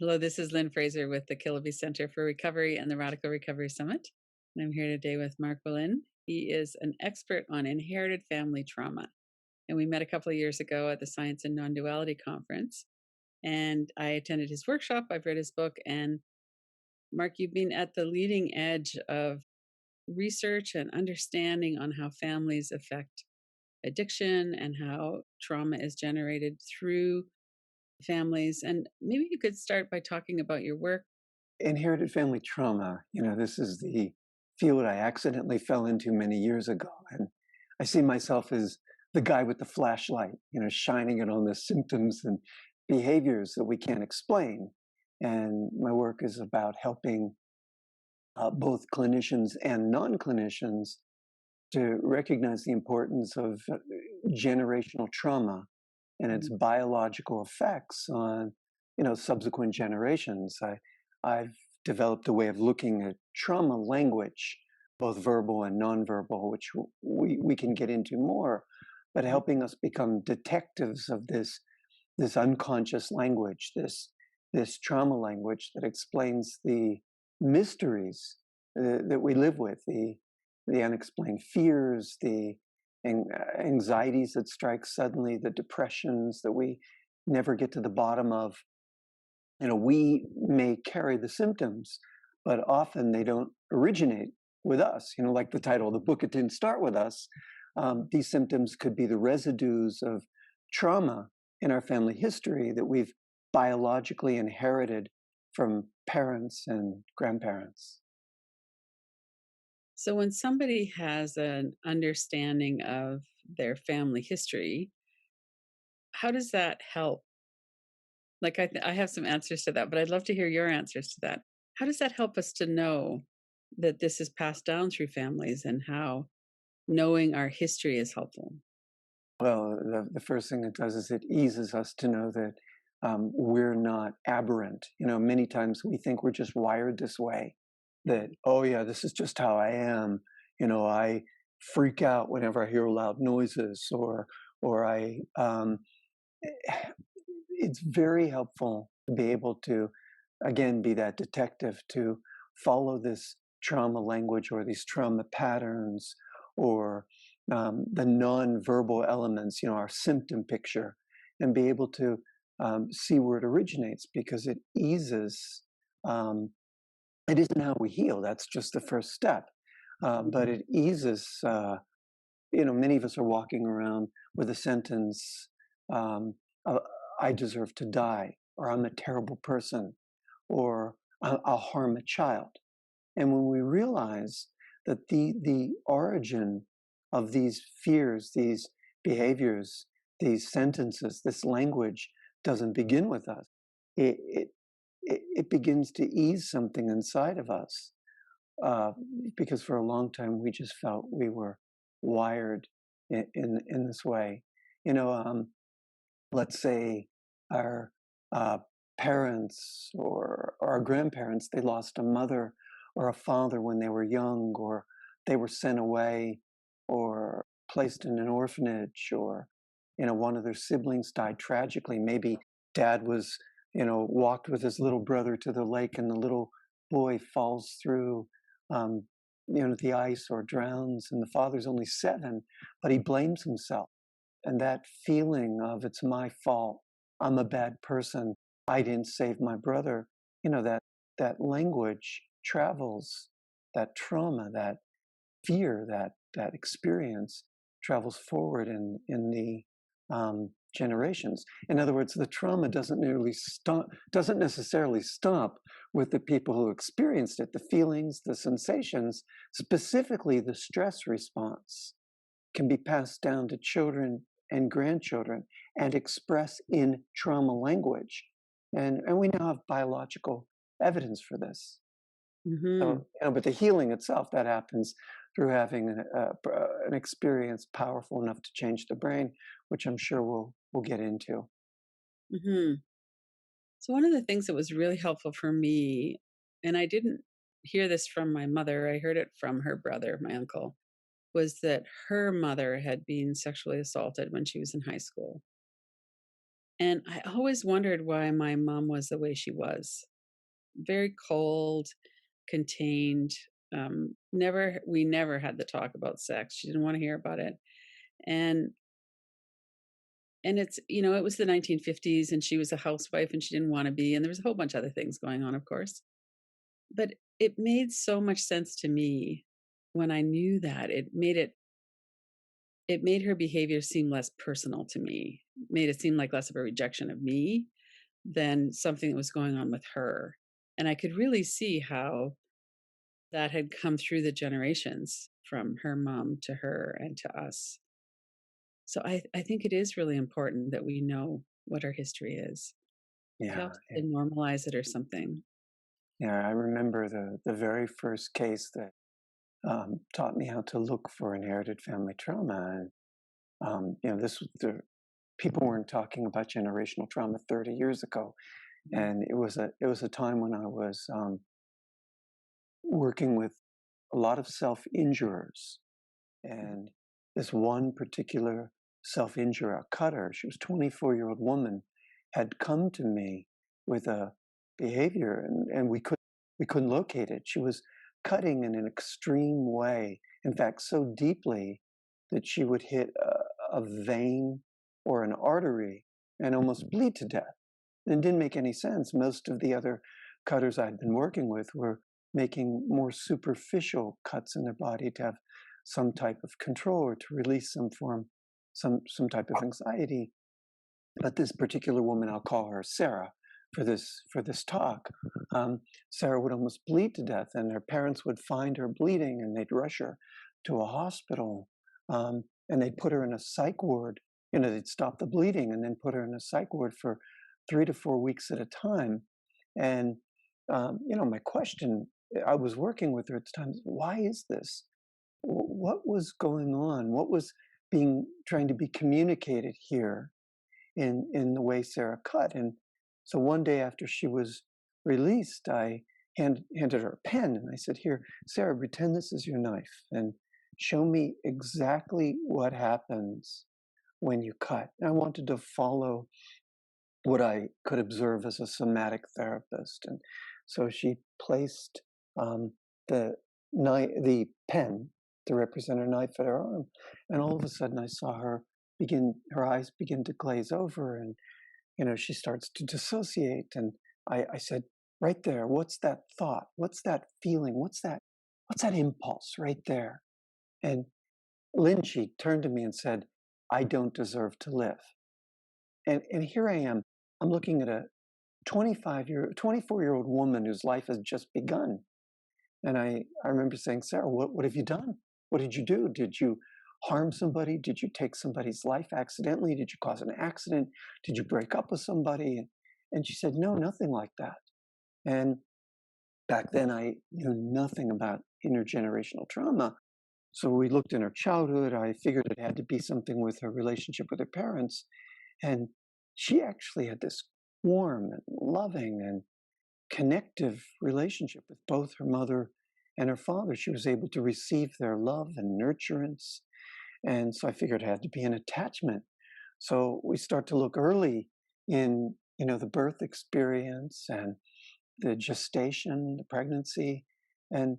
Hello, this is Lynn Fraser with the Kiloby Center for Recovery and the Radical Recovery Summit. And I'm here today with Mark Wolynn. He is an expert on inherited family trauma. And we met a couple of years ago at the Science and Non-Duality Conference. And I attended his workshop. I've read his book. And Mark, you've been at the leading edge of research and understanding on how families affect addiction and how trauma is generated through families. And maybe you could start by talking about your work. Inherited family trauma, this is the field I accidentally fell into many years ago. And I see myself as the guy with the flashlight, shining it on the symptoms and behaviors that we can't explain. And my work is about helping both clinicians and non-clinicians to recognize the importance of generational trauma and its biological effects on, subsequent generations. I've developed a way of looking at trauma language, both verbal and nonverbal, which we can get into more, but helping us become detectives of this unconscious language, this trauma language that explains the mysteries that we live with, the unexplained fears, the anxieties that strike suddenly, the depressions that we never get to the bottom of. We may carry the symptoms, but often they don't originate with us. Like the title of the book, it didn't start with us. These symptoms could be the residues of trauma in our family history that we've biologically inherited from parents and grandparents. So, when somebody has an understanding of their family history, how does that help? Like, I have some answers to that, but I'd love to hear your answers to that. How does that help us to know that this is passed down through families and how knowing our history is helpful? Well, the first thing it does is it eases us to know that we're not aberrant. Many times we think we're just wired this way, that, oh, yeah, this is just how I am. I freak out whenever I hear loud noises, or it's very helpful to be able to, again, be that detective, to follow this trauma language or these trauma patterns, or the non-verbal elements, our symptom picture, and be able to see where it originates, because it eases. It isn't how we heal. That's just the first step. But it eases. Many of us are walking around with a sentence, um, uh, I deserve to die, or I'm a terrible person, or I'll harm a child. And when we realize that the origin of these fears, these behaviors, these sentences, this language doesn't begin with us, it, it, it begins to ease something inside of us. Uh, because for a long time we just felt we were wired in this way. You know, um, let's say our parents or our grandparents, they lost a mother or a father when they were young, or they were sent away or placed in an orphanage, or one of their siblings died tragically. Maybe dad was, walked with his little brother to the lake, and the little boy falls through um, the ice or drowns, and the father's only 7, but he blames himself. And that feeling of, it's my fault, I'm a bad person, I didn't save my brother, that language travels, that trauma, that fear, that experience travels forward in the generations. In other words, the trauma doesn't necessarily stop with the people who experienced it. The feelings, the sensations, specifically the stress response, can be passed down to children and grandchildren and express in trauma language. And we now have biological evidence for this. Hmm. So, but the healing itself, that happens through having an experience powerful enough to change the brain, which I'm sure we'll get into. Hmm. So, one of the things that was really helpful for me, and I didn't hear this from my mother, I heard it from her brother, my uncle, was that her mother had been sexually assaulted when she was in high school. And I always wondered why my mom was the way she was. Very cold, contained. Never we never had the talk about sex. She didn't want to hear about it. And it's, it was the 1950s and she was a housewife and she didn't want to be, and there was a whole bunch of other things going on, of course. But it made so much sense to me when I knew that. It made her behavior seem less personal to me. Made it seem like less of a rejection of me than something that was going on with her. And I could really see how that had come through the generations from her mom to her and to us. So I think it is really important that we know what our history is. It Yeah, helps to normalize it or something. yeah. I remember the very first case that taught me how to look for inherited family trauma. And this was the people weren't talking about generational trauma 30 years ago, Mm, and it was a time when I was working with a lot of self injurers. mm, And this one particular self-injurer, a cutter, she was a 24-year-old woman, had come to me with a behavior, and we couldn't locate it. She was cutting in an extreme way, in fact, so deeply that she would hit a vein or an artery and almost bleed to death. And it didn't make any sense. Most of the other cutters I'd been working with were making more superficial cuts in their body to have some type of control or to release some type of anxiety. But this particular woman, I'll call her Sarah for this talk, Sarah would almost bleed to death, and her parents would find her bleeding, and they'd rush her to a hospital, and they'd put her in a psych ward. They'd stop the bleeding and then put her in a psych ward for 3 to 4 weeks at a time. And my question, I was working with her at the time, why is this? What was going on? What was being trying to be communicated here in the way Sarah cut? And so one day after she was released, I handed her a pen and I said, "Here, Sarah, pretend this is your knife and show me exactly what happens when you cut." And I wanted to follow what I could observe as a somatic therapist. And so she placed the the pen to represent her knife at her arm, and all of a sudden I saw her eyes begin to glaze over, and she starts to dissociate. And I said, "Right there, what's that thought? What's that feeling? What's that impulse right there?" And Lynn, she turned to me and said, "I don't deserve to live." And here I am. I'm looking at a 24-year-old woman whose life has just begun. And I remember saying, "Sarah, what have you done? What did you do? Did you harm somebody? Did you take somebody's life accidentally? Did you cause an accident? Did you break up with somebody?" And she said, "No, nothing like that." And back then I knew nothing about intergenerational trauma. So we looked in her childhood. I figured it had to be something with her relationship with her parents. And she actually had this warm and loving and connective relationship with both her mother and her father. She was able to receive their love and nurturance. And so I figured it had to be an attachment. So we start to look early in, the birth experience and the gestation, the pregnancy. And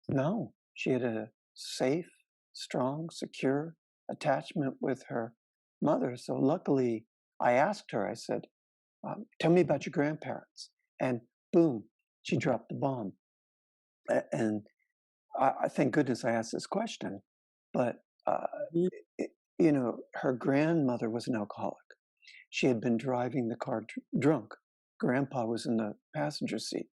no, she had a safe, strong, secure attachment with her mother. So luckily, I asked her, I said, "Tell me about your grandparents." And boom, she dropped the bomb. And I thank goodness I asked this question. But, uh, mm, her grandmother was an alcoholic. She had been driving the car drunk. Grandpa was in the passenger seat.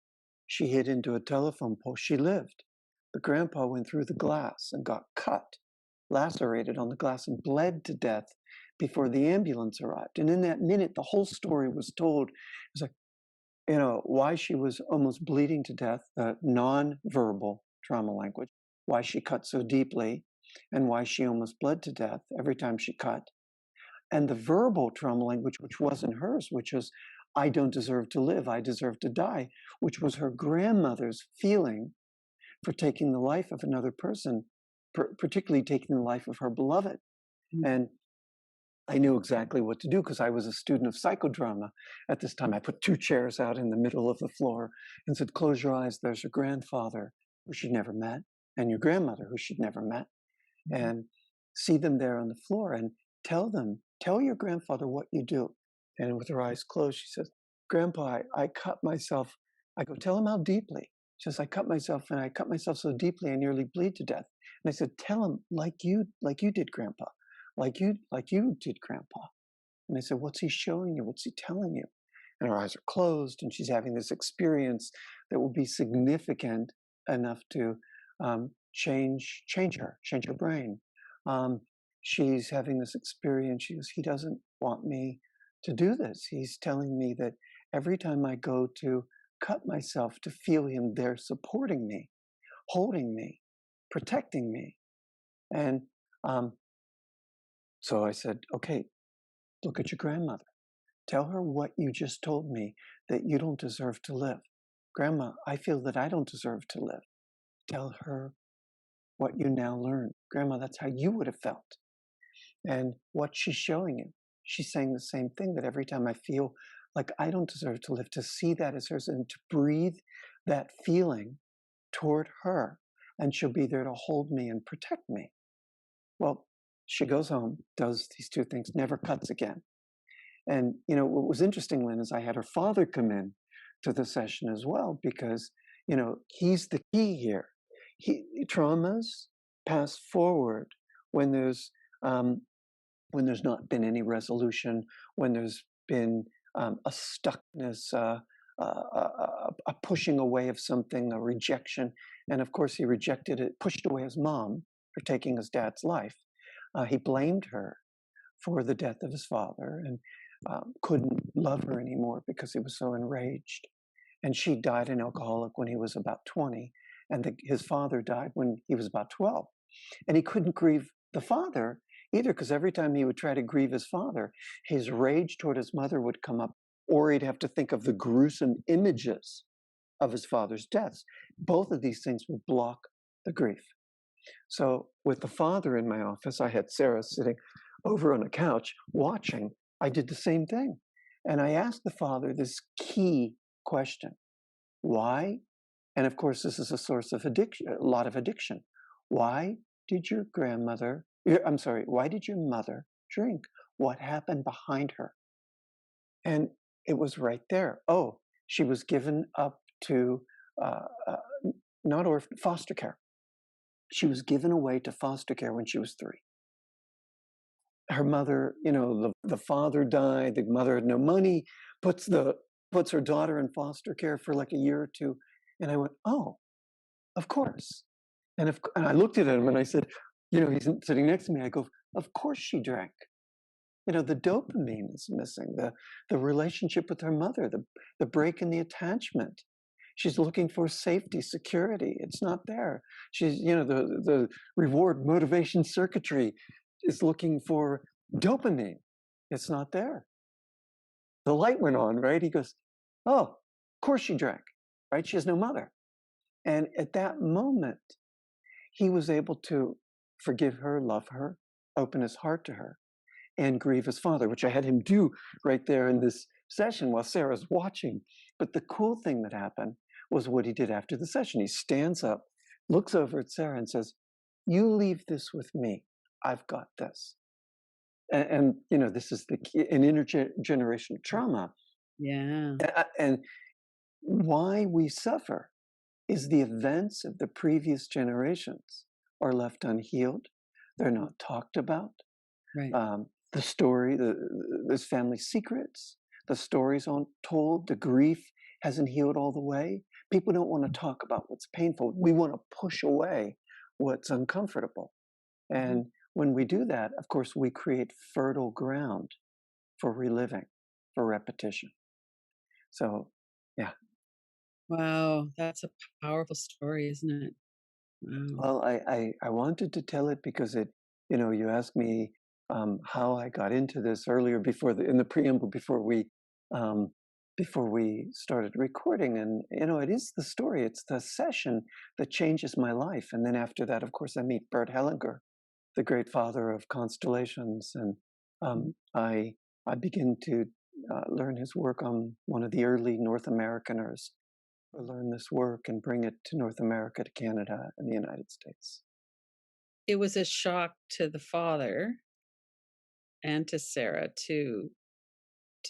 She hit into a telephone pole. She lived. But grandpa went through the glass and got cut, lacerated on the glass, and bled to death before the ambulance arrived. And in that minute, the whole story was told. It was like, why she was almost bleeding to death, the non-verbal trauma language, why she cut so deeply, and why she almost bled to death every time she cut. And the verbal trauma language, which wasn't hers, which was, "I don't deserve to live, I deserve to die," which was her grandmother's feeling for taking the life of another person, particularly taking the life of her beloved. mm. And I knew exactly what to do because I was a student of psychodrama at this time. I put two chairs out in the middle of the floor and said, close your eyes. There's your grandfather who she'd never met and your grandmother who she'd never met. Mhm. And see them there on the floor and tell your grandfather what you do. And with her eyes closed, she says, Grandpa, I cut myself. I go, tell him how deeply. She says, I cut myself and I cut myself so deeply I nearly bleed to death. And I said, tell him like you did, Grandpa, like you did, Grandpa. And I said, what's he showing you? Her telling you? And her eyes are closed and she's having this experience that will be significant enough to change her brain. Um, she's having this experience. She goes, he doesn't want me to do this. He's telling me that every time I go to cut myself to feel him there supporting me, holding me, protecting me. And um, so I said, okay, look at your grandmother. Tell her what you just told me, that you don't deserve to live. Grandma, I feel that I don't deserve to live. Tell her what you now learn. Grandma, that's how you would have felt. And what she's showing you, she's saying the same thing, that every time I feel like I don't deserve to live, to see that as hers and to breathe that feeling toward her. And she'll be there to hold me and protect me. Well, she goes home, does these two things, never cuts again. And what was interesting, Lynn, is I had her father come in to the session as well because he's the key here. Traumas pass forward when um, there's not been any resolution, when there's been a stuckness, a pushing away of something, a rejection. And of course, he rejected it, pushed away his mom for taking his dad's life. He blamed her for the death of his father and couldn't love her anymore because he was so enraged. And she died an alcoholic when he was about 20, and his father died when he was about 12. And he couldn't grieve the father either because every time he would try to grieve his father, his rage toward his mother would come up, or he'd have to think of the gruesome images of his father's deaths. Both of these things would block the grief. So with the father in my office, I had Sarah sitting over on a couch watching. I did the same thing. And I asked the father this key question. Why? And of course, this is a source of addiction, a lot of addiction. Why did your why did your mother drink? What happened behind her? And it was right there. Oh, she was given up to uh, uh, not orphan, foster care. She was given away to foster care when she was 3. Her mother, the father died, the mother had no money, puts her daughter in foster care for like a year or two. And I went, oh, of course. And I looked at him and I said, he's sitting next to me. I go, of course she drank. The dopamine is missing, the relationship with her mother, the break in the attachment. She's looking for safety, security. It's not there. She's, the reward motivation circuitry is looking for dopamine. It's not there. The light went on, right? He goes, oh, of course she drank, right? She has no mother. And at that moment, he was able to forgive her, love her, open his heart to her, and grieve his father, which I had him do right there in this session while Sarah's watching. But the cool thing that happened was what he did after the session. He stands up, looks over at Sarah and says, you leave this with me. I've got this. And this is the key in intergenerational trauma. Yeah. And why we suffer is the events of the previous generations are left unhealed. They're not talked about. Right. The story, there's family secrets. The stories aren't told. The grief hasn't healed all the way. People don't want to talk about what's painful. We want to push away what's uncomfortable. And when we do that, of course, we create fertile ground for reliving, for repetition. So, yeah. Wow. That's a powerful story, isn't it? Wow. Well, I wanted to tell it because you asked me how I got into this earlier in the preamble um, before we started recording. And, it is the story. It's the session that changes my life. And then after that, of course, I meet Bert Hellinger, the great father of constellations. And Mhm. I begin to learn his work on one of the early North Americaners, or learn this work and bring it to North America, to Canada, and the United States. It was a shock to the father and to Sarah to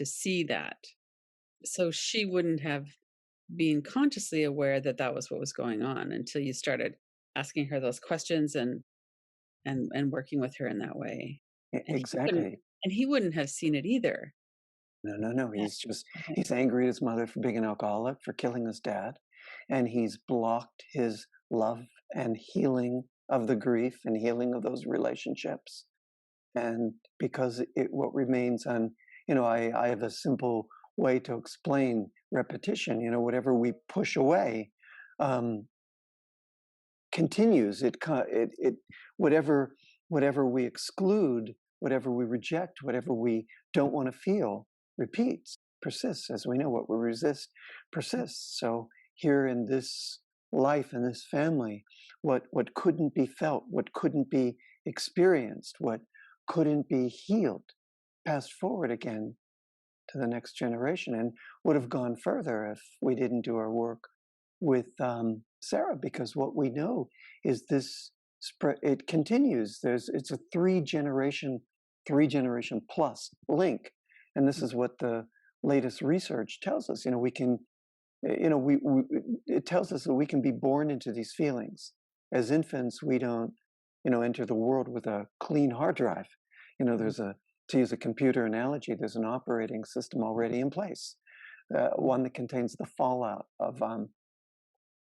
see that. So she wouldn't have been consciously aware that that was what was going on until you started asking her those questions and working with her in that way. And he wouldn't Exactly. and he wouldn't have seen it either. No, no, no. Yeah. He's angry at his mother for being an alcoholic, for killing his dad, and he's blocked his love and healing of the grief and healing of those relationships. And because what remains on, I have a simple way to explain repetition. Whatever we push away, um, continues. Whatever we exclude, whatever we reject, whatever we don't want to feel, repeats, persists. As we know, what we resist persists. So here in this life, in this family, what couldn't be felt, what couldn't be experienced, what couldn't be healed, passed forward again to the next generation, and would have gone further if we didn't do our work with Sarah, because what we know is this spread. It continues. It's a three generation plus link, and this is what the latest research tells us. We can, we it tells us that we can be born into these feelings. As infants, we don't, enter the world with a clean hard drive. Mhm. There's a to use a computer analogy, there's an operating system already in place, one that contains the fallout of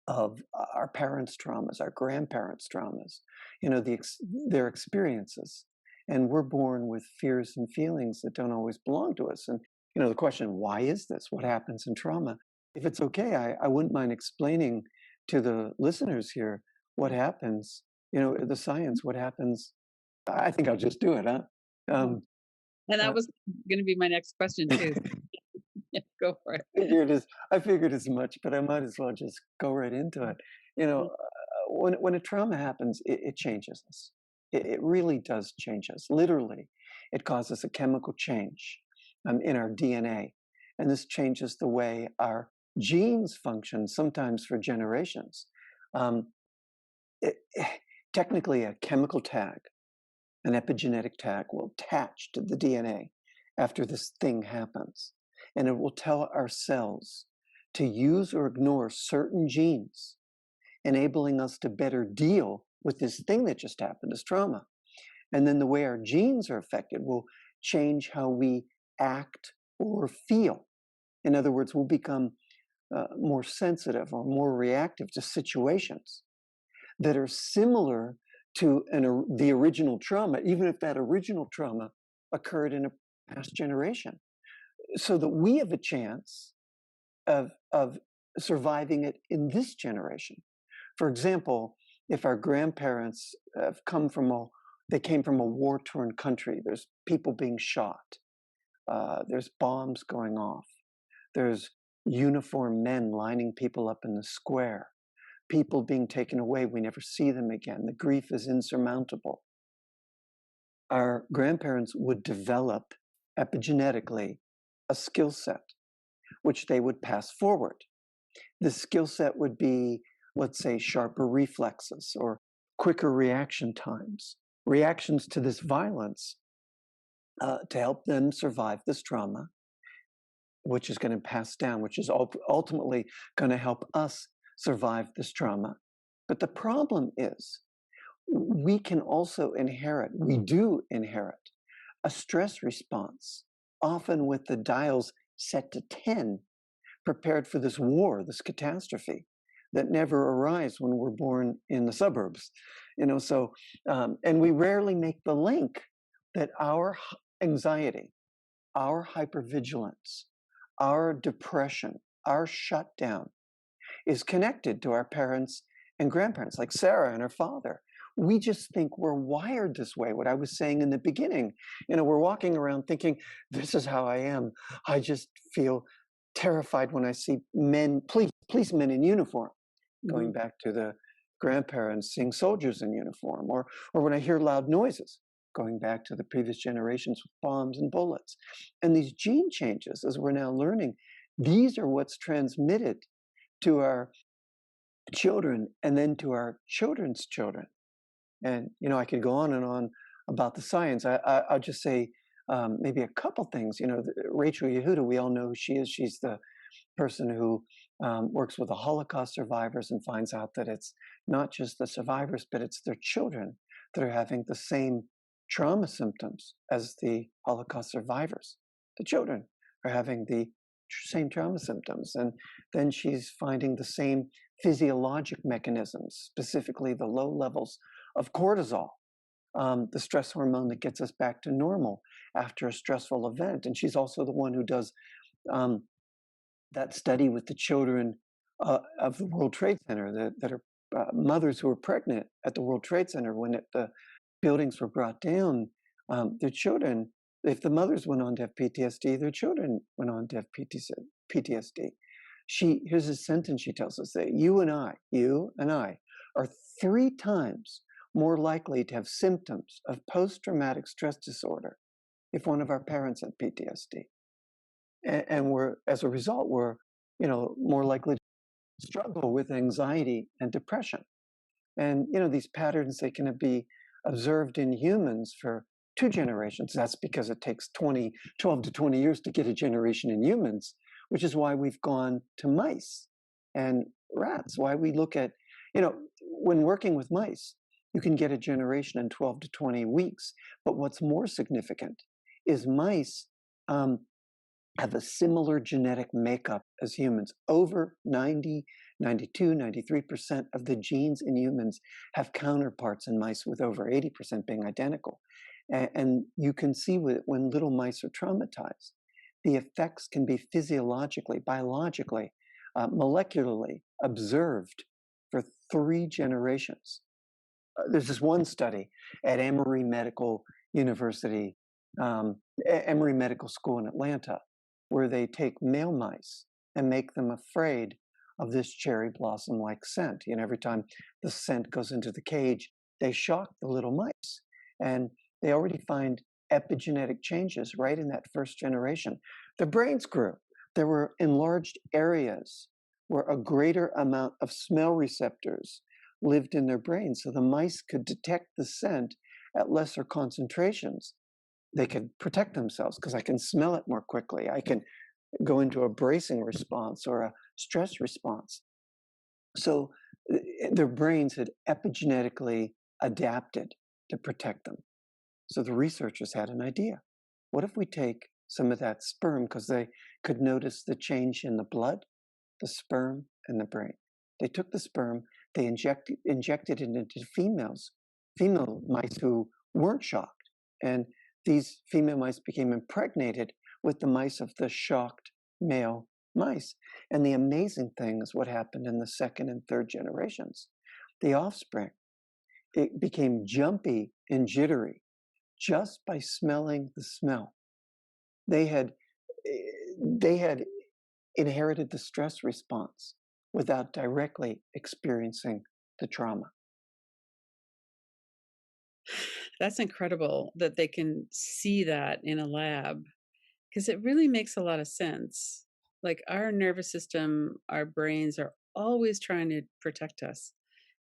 our parents' traumas, our grandparents' traumas, their experiences. And we're born with fears and feelings that don't always belong to us. And, the question, why is this? What happens in trauma? If it's okay, I wouldn't mind explaining to the listeners here what happens, the science, what happens. I think I'll just do it, huh? Yeah. Um, And that uh, was gonna be my next question too. Yeah, go for it. I figured as much, but I might as well just go right into it. When a trauma happens, it changes us. It really does change us. Literally, it causes a chemical change in our DNA, and this changes the way our genes function. Sometimes for generations. Um, it, Technically, a chemical tag, an epigenetic tag, will attach to the DNA after this thing happens. And it will tell our cells to use or ignore certain genes, enabling us to better deal with this thing that just happened as trauma. And then the way our genes are affected will change how we act or feel. In other words, we'll become more sensitive or more reactive to situations that are similar to the original trauma, even if that original trauma occurred in a past generation, so that we have a chance of surviving it in this generation. For example, if our grandparents have they came from a war-torn country. There's people being shot. There's bombs going off. There's uniformed men lining people up in the square. People being taken away. We never see them again. The grief is insurmountable. Our grandparents would develop epigenetically a skill set which they would pass forward. The skill set would be, let's say, sharper reflexes or quicker reaction times, reactions to this violence, to help them survive this trauma, which is going to pass down, which is ultimately going to help us survive this trauma. But the problem is, we do inherit a stress response, often with the dials set to 10, prepared for this war, this catastrophe that never arrives when we're born in the suburbs. And we rarely make the link that our anxiety, our hypervigilance, our depression, our shutdown is connected to our parents and grandparents, like Sarah and her father. We just think we're wired this way. What I was saying in the beginning, we're walking around thinking, this is how I am. I just feel terrified when I see policemen in uniform, going Mhm. back to the grandparents seeing soldiers in uniform, or when I hear loud noises. going back to the previous generations with bombs and bullets. And these gene changes, as we're now learning, these are what's transmitted to our children and then to our children's children. And I could go on and on about the science. I'll just say maybe a couple things. Rachel Yehuda, we all know who she is. She's the person who works with the Holocaust survivors and finds out that it's not just the survivors, but it's their children that are having the same trauma symptoms as the Holocaust survivors. The children are having the same trauma symptoms. And then she's finding the same physiologic mechanisms, specifically the low levels of cortisol, the stress hormone that gets us back to normal after a stressful event. And she's also the one who does that study with the children of the World Trade Center that are mothers who were pregnant at the World Trade Center when the buildings were brought down. Their children, if the mothers went on to have PTSD, their children went on to have PTSD. Here's a sentence she tells us that you and I are 3 times more likely to have symptoms of post-traumatic stress disorder if one of our parents had PTSD. And as a result, we're more likely to struggle with anxiety and depression. And these patterns, they can be observed in humans for 2 generations. That's because it takes 12 to 20 years to get a generation in humans, which is why we've gone to mice and rats. Why we look at, when working with mice, you can get a generation in 12 to 20 weeks. But what's more significant is mice have a similar genetic makeup as humans. Over 90, 92, 93% of the genes in humans have counterparts in mice, with over 80% being identical. And you can see when little mice are traumatized, the effects can be physiologically, biologically, molecularly observed for 3 generations. There's this one study at Emory Medical University, Emory Medical School in Atlanta, where they take male mice and make them afraid of this cherry blossom-like scent. Every time the scent goes into the cage, they shock the little mice. And they already find epigenetic changes right in that first generation. Their brains grew. There were enlarged areas where a greater amount of smell receptors lived in their brains, so the mice could detect the scent at lesser concentrations. They could protect themselves because I can smell it more quickly. I can go into a bracing response or a stress response. So their brains had epigenetically adapted to protect them. So the researchers had an idea. What if we take some of that sperm, because they could notice the change in the blood, the sperm, and the brain. They took the sperm, they injected it into female mice who weren't shocked. And these female mice became impregnated with the mice of the shocked male mice. And the amazing thing is what happened in the 2nd and 3rd generations. The offspring, it became jumpy and jittery just by smelling the smell. They had inherited the stress response without directly experiencing the trauma. That's incredible that they can see that in a lab, because it really makes a lot of sense. Like, our nervous system, our brains are always trying to protect us.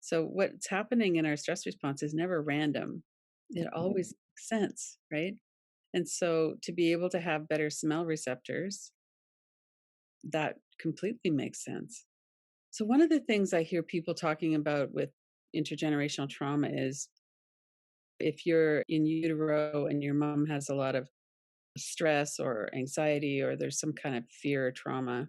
So what's happening in our stress response is never random. It always makes sense, right? And so to be able to have better smell receptors, that completely makes sense. So one of the things I hear people talking about with intergenerational trauma is, if you're in utero and your mom has a lot of stress or anxiety, or there's some kind of fear or trauma,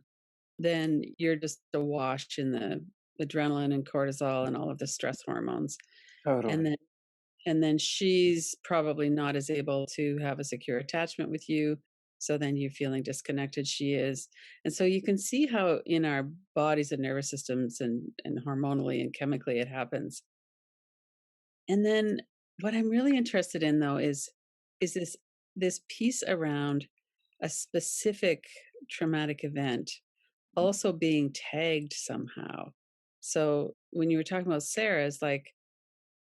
then you're just awash in the adrenaline and cortisol and all of the stress hormones. And Totally. then she's probably not as able to have a secure attachment with you. So then you're feeling disconnected. She is. And so you can see how in our bodies and nervous systems and hormonally and chemically it happens. And then what I'm really interested in, though, is this piece around a specific traumatic event also being tagged somehow. So when you were talking about Sarah, it's like,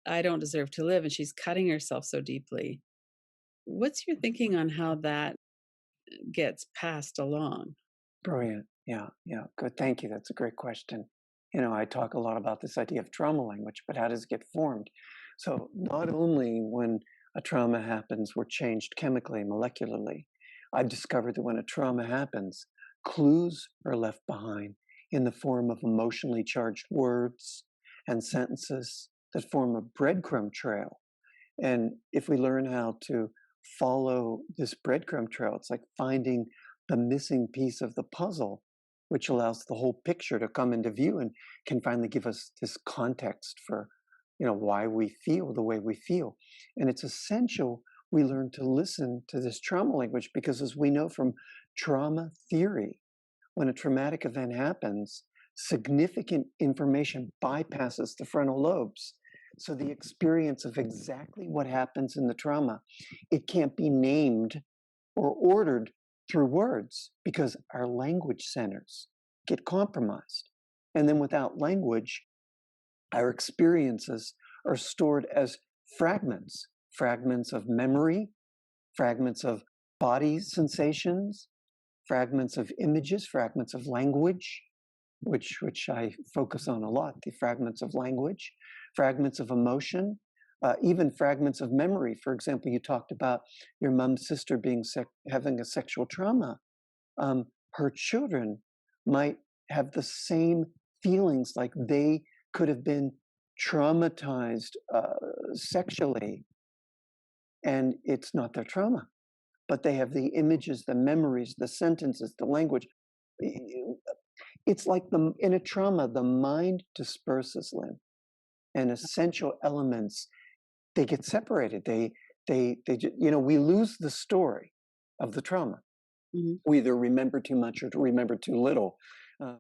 I don't deserve to live, and she's cutting herself so deeply. What's your thinking on how that gets passed along? Brilliant. Yeah, yeah. Good. Thank you. That's a great question. I talk a lot about this idea of trauma language, but how does it get formed? So, not only when a trauma happens, we're changed chemically, molecularly. I've discovered that when a trauma happens, clues are left behind in the form of emotionally charged words and sentences that form a breadcrumb trail. And if we learn how to follow this breadcrumb trail, it's like finding the missing piece of the puzzle, which allows the whole picture to come into view and can finally give us this context for, why we feel the way we feel. And it's essential we learn to listen to this trauma language because, as we know from trauma theory, when a traumatic event happens, significant information bypasses the frontal lobes. So the experience of exactly what happens in the trauma, it can't be named or ordered through words because our language centers get compromised. And then without language, our experiences are stored as fragments, fragments of memory, fragments of body sensations, fragments of images, fragments of language, which I focus on a lot, the fragments of language, fragments of emotion, even fragments of memory. For example, you talked about your mom's sister being having a sexual trauma. Her children might have the same feelings, like they could have been traumatized sexually, and it's not their trauma, but they have the images, the memories, the sentences, the language. It's like in a trauma, the mind disperses, Lynn, and essential elements, they get separated. We lose the story of the trauma. Mhm. We either remember too much or to remember too little, uh,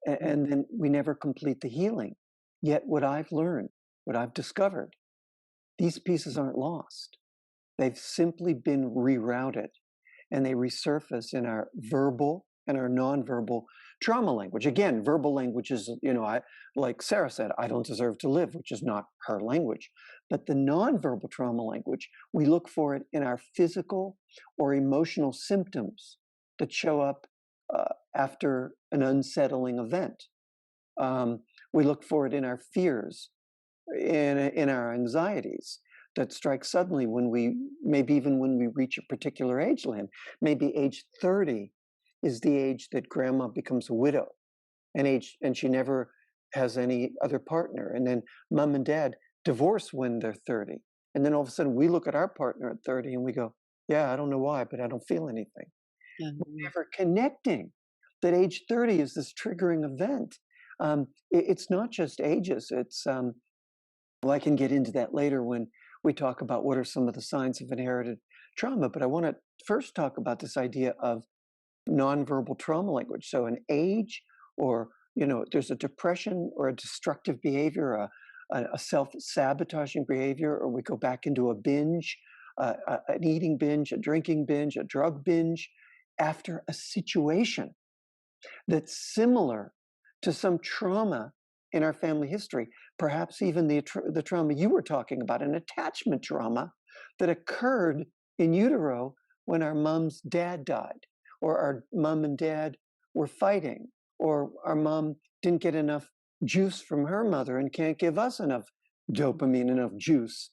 Mm. and then we never complete the healing. Yet, what I've learned, what I've discovered, these pieces aren't lost. They've simply been rerouted and they resurface in our verbal and our nonverbal trauma language. Again, verbal language is, like Sarah said, I don't deserve to live, which is not her language. But the nonverbal trauma language, we look for it in our physical or emotional symptoms that show up after an unsettling event. We look for it in our fears, in our anxieties that strike suddenly when maybe even when we reach a particular age, Lynn. Maybe age 30 is the age that grandma becomes a widow, and she never has any other partner. And then mom and dad divorce when they're 30. And then all of a sudden we look at our partner at 30 and we go, yeah, I don't know why, but I don't feel anything. We're Mhm. never connecting that age 30 is this triggering event. It's not just ages, well, I can get into that later when we talk about what are some of the signs of inherited trauma, but I want to first talk about this idea of nonverbal trauma language. So, an age, or there's a depression or a destructive behavior, a self-sabotaging behavior, or we go back into a binge, an eating binge, a drinking binge, a drug binge, after a situation that's similar to some trauma in our family history, perhaps even the trauma you were talking about, an attachment trauma that occurred in utero when our mom's dad died, or our mom and dad were fighting, or our mom didn't get enough juice from her mother and can't give us enough dopamine, enough juice,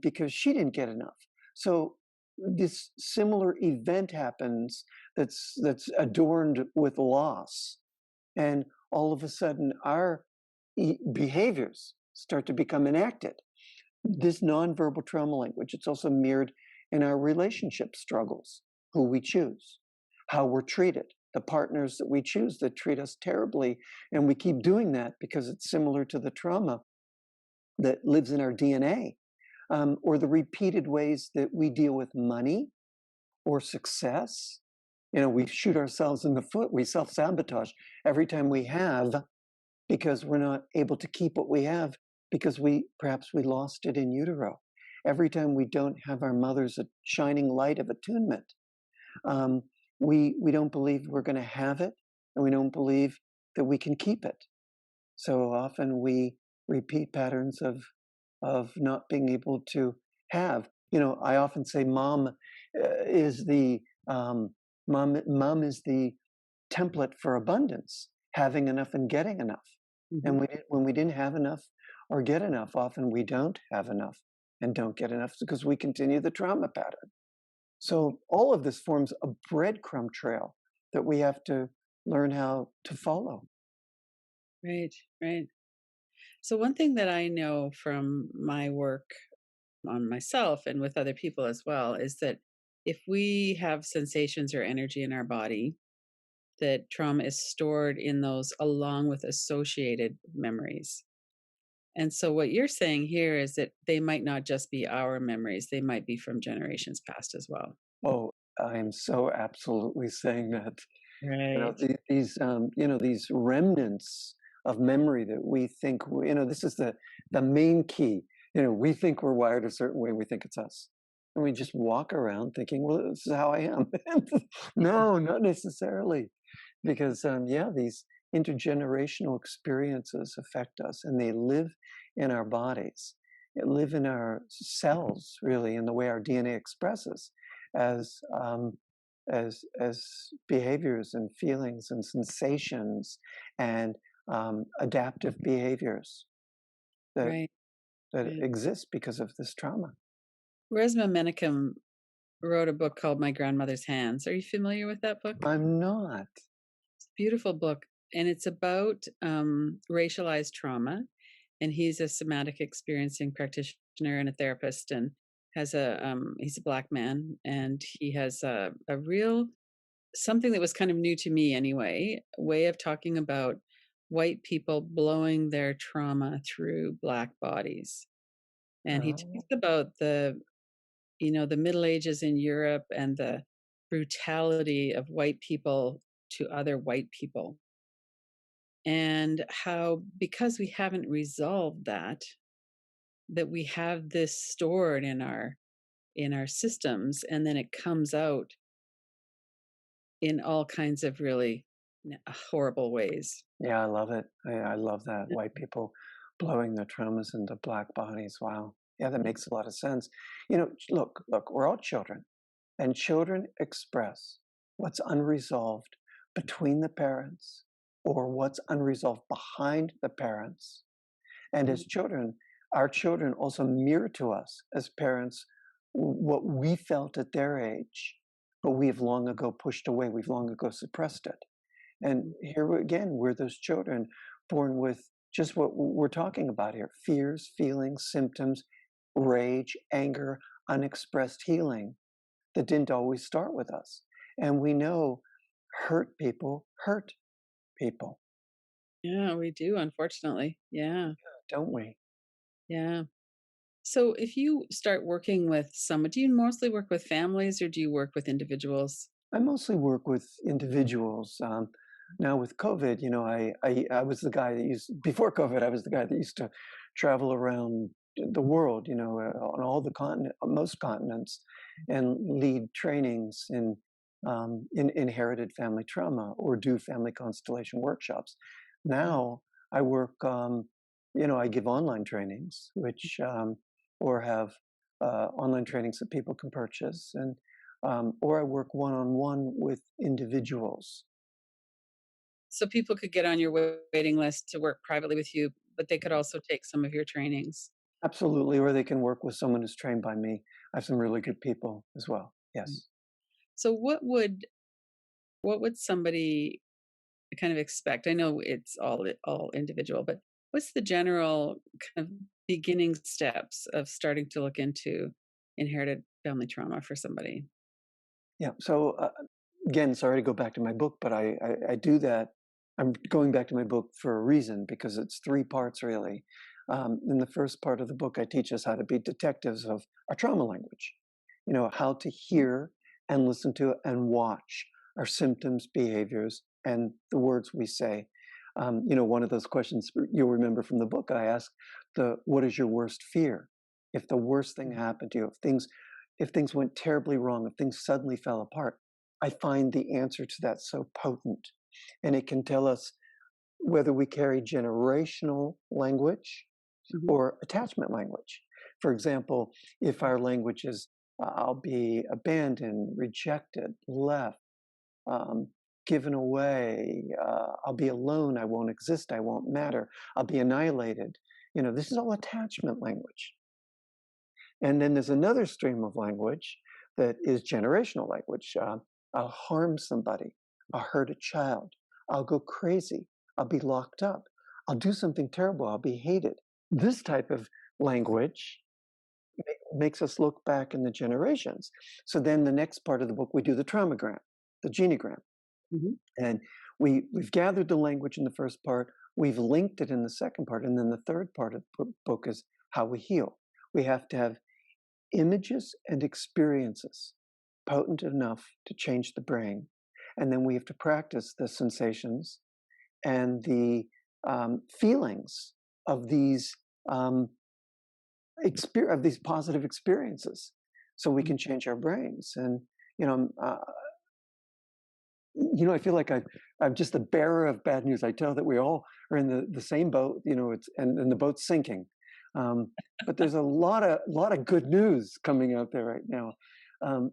because she didn't get enough. So this similar event happens that's adorned with loss, and all of a sudden our behaviors start to become enacted. This nonverbal trauma language, it's also mirrored in our relationship struggles, who we choose, how we're treated, the partners that we choose that treat us terribly, and we keep doing that because it's similar to the trauma that lives in our DNA, or the repeated ways that we deal with money or success. We shoot ourselves in the foot. We self sabotage every time we have, because we're not able to keep what we have because perhaps we lost it in utero. Every time we don't have our mother's shining light of attunement, um, we don't believe we're going to have it, and we don't believe that we can keep it. So often we repeat patterns of of not being able to have. I often say is the um, mom is the template for abundance, having enough and getting enough. Hmm. And when we didn't have enough or get enough, often we don't have enough and don't get enough because we continue the trauma pattern. So all of this forms a breadcrumb trail that we have to learn how to follow. Right, right. So, one thing that I know from my work on myself and with other people as well is that if we have sensations or energy in our body, that trauma is stored in those along with associated memories. And so, what you're saying here is that they might not just be our memories, they might be from generations past as well. Oh, I am so absolutely saying that. Right. These remnants of memory that we think, this is the main key. We think we're wired a certain way. We think it's us. And we just walk around thinking, well, this is how I am. No, not necessarily. Because, yeah, these intergenerational experiences affect us and they live in our bodies. They live in our cells, really, in the way our DNA expresses as as behaviors and feelings and sensations and adaptive behaviors that Right. Right. exist because of this trauma. Resmaa Menakem wrote a book called My Grandmother's Hands. Are you familiar with that book? I'm not. It's a beautiful book, and it's about racialized trauma. And he's a somatic experiencing practitioner and a therapist, and has he's a black man, and he has a real something that was kind of new to me anyway, way of talking about white people blowing their trauma through black bodies. And he Oh, talks about the Middle Ages in Europe and the brutality of white people to other white people, and how because we haven't resolved that we have this stored in our systems, and then it comes out in all kinds of really horrible ways. yeah, I love it. I love that. White people blowing their traumas into black bodies. Wow. Yeah, that makes a lot of sense. Look, we're all children, and children express what's unresolved between the parents or what's unresolved behind the parents. And Mhm. as children, our children also mirror to us as parents what we felt at their age, but we have long ago pushed away, we've long ago suppressed it. And Mhm. again, we're those children born with just what we're talking about here: fears, feelings, symptoms, rage, anger, unexpressed healing that didn't always start with us. And we know hurt people, Yeah, we do, unfortunately. Yeah, don't we? yeah. So if you start working with someone, do you mostly work with families or do you work with individuals? I mostly work with individuals. Now with COVID, I was the guy that before COVID, I was the guy that used to travel around the world, on all the most continents, and lead trainings in inherited family trauma or do family constellation workshops. Now I work, I give online trainings, which or have online trainings that people can purchase, and or I work one on one with individuals. So people could get on your waiting list to work privately with you, but they could also take some of your trainings. Absolutely, or they can work with someone who's trained by me. I have some really good people as well. Mm. Yes. So what would somebody kind of expect? I know it's all individual, but what's the general kind of beginning steps of starting to look into inherited family trauma for somebody? Yeah. So again, sorry to go back to my book, but I do that. I'm going back to my book for a reason because it's three parts really. In the first part of the book, I teach us how to be detectives of our trauma language. How to hear and listen to and watch our symptoms, behaviors, and the words we say. One of those questions you'll remember from the book, I asked what is your worst fear? If the worst thing happened to you, if things went terribly wrong, if things suddenly fell apart, I find the answer to that so potent. And it can tell us whether we carry generational language Mhm. or attachment language. For example, if our language is, I'll be abandoned, rejected, left, um, given away, I'll be alone, I won't exist, I won't matter, I'll be annihilated. This is all attachment language. And then there's another stream of language that is generational language. I'll harm somebody, I'll hurt a child, I'll go crazy, I'll be locked up, I'll do something terrible, I'll be hated. This type of language makes us look back in the generations. So then the next part of the book, we do the traumagram, the genogram. Mhm. And we've gathered the language in the first part, we've linked it in the second part, and then the third part of the book is how we heal. We have to have images and experiences potent enough to change the brain. And then we have to practice the sensations and the feelings of these of these positive experiences, so we Mhm. can change our brains. And you know, uh, I feel like I'm just a bearer of bad news. I tell that we all are in the same boat. And the boat's sinking. But there's a lot of good news coming out there right now. Right.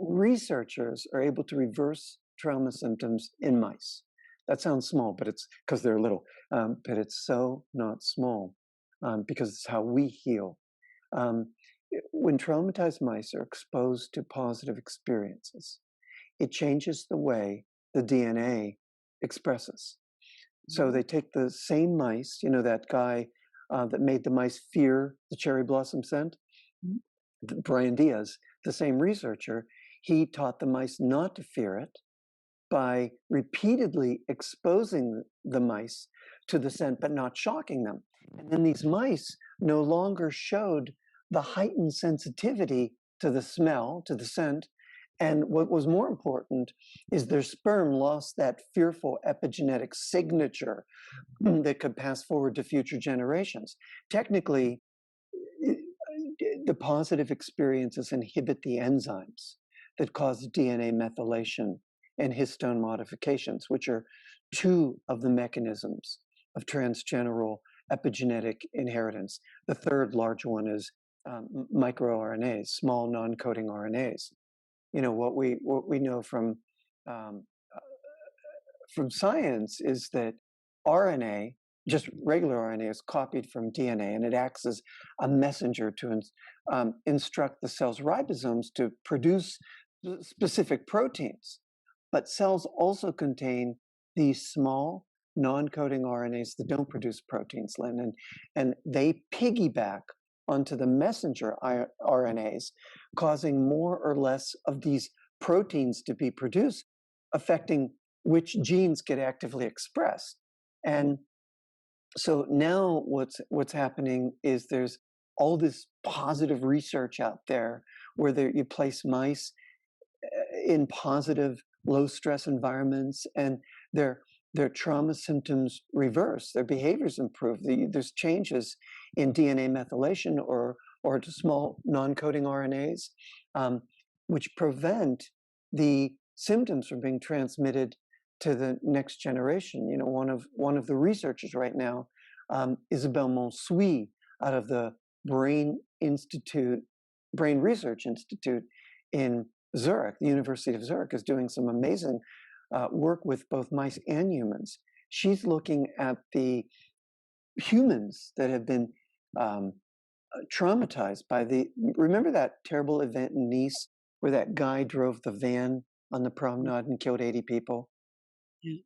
Researchers are able to reverse trauma symptoms in mice. That sounds small, but it's because they're little. But it's so not small, because it's how we heal. Um, when traumatized mice are exposed to positive experiences, it changes the way the DNA expresses. So Mhm. they take the same mice, that guy that made the mice fear the cherry blossom scent, Mhm. Brian Diaz, the same researcher, he taught the mice not to fear it by repeatedly exposing the mice to the scent, but not shocking them. And then these mice no longer showed the heightened sensitivity to the smell, to the scent. And what was more important is their sperm lost that fearful epigenetic signature that could pass forward to future generations. Technically, the positive experiences inhibit the enzymes that cause DNA methylation and histone modifications, which are two of the mechanisms of transgeneral epigenetic inheritance. The third large one is microRNAs, small non-coding RNAs. What we know um, from science is that RNA, just regular RNA, is copied from DNA, and it acts as a messenger to instruct the cell's ribosomes to produce specific proteins. But cells also contain these small non-coding RNAs that don't produce proteins, Lynn, and they piggyback onto the messenger RNAs, causing more or less of these proteins to be produced, affecting which genes get actively expressed. And so now what's happening is there's all this positive research out there where you place mice in positive low stress environments, and their trauma symptoms reverse, their behaviors improve. There's changes in DNA methylation or to small non-coding RNAs, which prevent the symptoms from being transmitted to the next generation. One of the researchers right now, Isabelle Monsuy, out of the Brain Research Institute in Zurich, the University of Zurich, is doing some amazing work with both mice and humans. She's looking at the humans that have been um, traumatized by remember that terrible event in Nice where that guy drove the van on the promenade and killed 80 people? Yeah.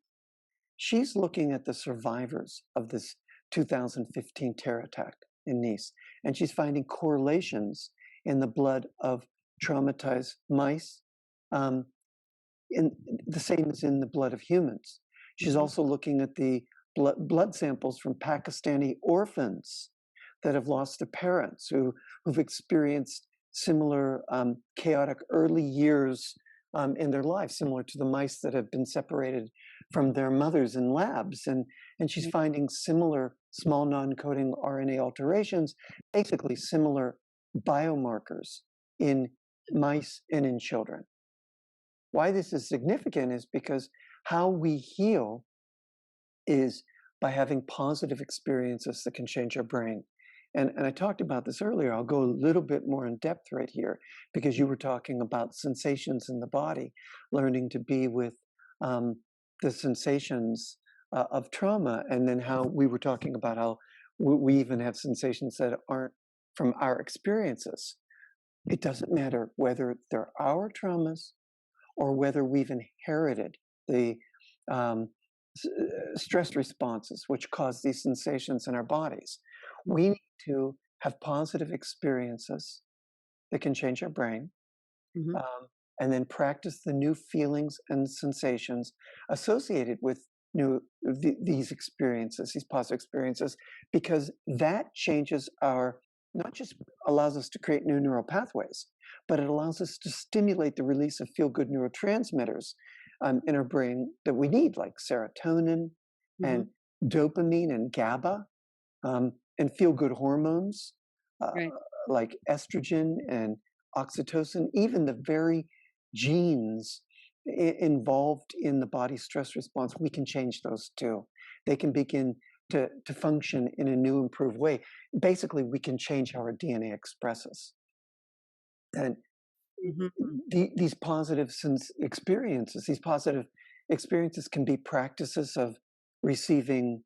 She's looking at the survivors of this 2015 terror attack in Nice, and she's finding correlations in the blood of traumatized mice, um, in the same as in the blood of humans. She's Mhm. also looking at the blood samples from Pakistani orphans that have lost their parents, who've experienced similar chaotic early years in their lives, similar to the mice that have been separated from their mothers in labs. And she's Right. finding similar small non-coding RNA alterations, basically similar biomarkers in mice and in children. Why this is significant is because how we heal is by having positive experiences that can change our brain. And I talked about this earlier. I'll go a little bit more in depth right here because you were talking about sensations in the body, learning to be with um, the sensations of trauma, and then how we were talking about how we even have sensations that aren't from our experiences. It doesn't matter whether they're our traumas or whether we've inherited the um, stress responses which cause these sensations in our bodies. We need to have positive experiences that can change our brain, Hmm. um, and then practice the new feelings and sensations associated with these experiences, these positive experiences, because that changes our, not just allows us to create new neural pathways, but it allows us to stimulate the release of feel good neurotransmitters in our brain that we need, like serotonin Hmm. and dopamine and GABA, and feel good hormones uh, Right. like estrogen and oxytocin, even the very genes involved in the body's stress response, we can change those too. They can begin to function in a new, improved way. Basically, we can change how our DNA expresses. And Hmm. these positive these positive experiences can be practices of receiving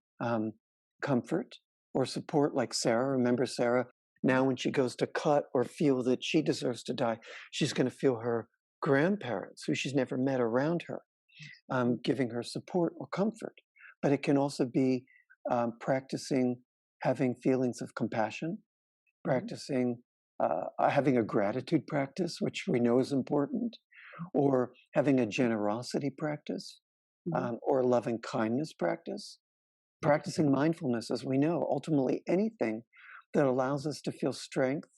comfort or support, like Sarah. Remember, Sarah, now when she goes to cut or feel that she deserves to die, she's going to feel her grandparents, who she's never met, around her, giving her support or comfort. But it can also be practicing having feelings of compassion, Hmm. practicing having a gratitude practice, which we know is important, or having a generosity practice, Hmm. or a loving kindness practice, practicing mindfulness, as we know, ultimately anything that allows us to feel strength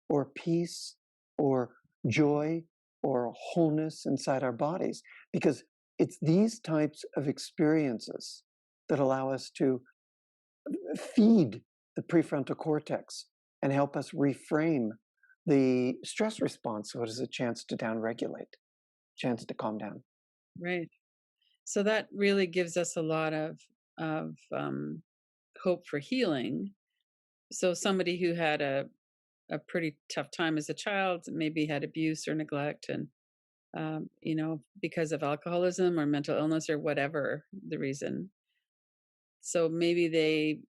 or peace or joy or wholeness inside our bodies, because it's these types of experiences that allow us to feed the prefrontal cortex and help us reframe the stress response so it has a chance to downregulate, chance to calm down. Right. So that really gives us a lot of hope for healing. So somebody who had a pretty tough time as a child, maybe had abuse or neglect, and because of alcoholism or mental illness or whatever the reason. So maybe they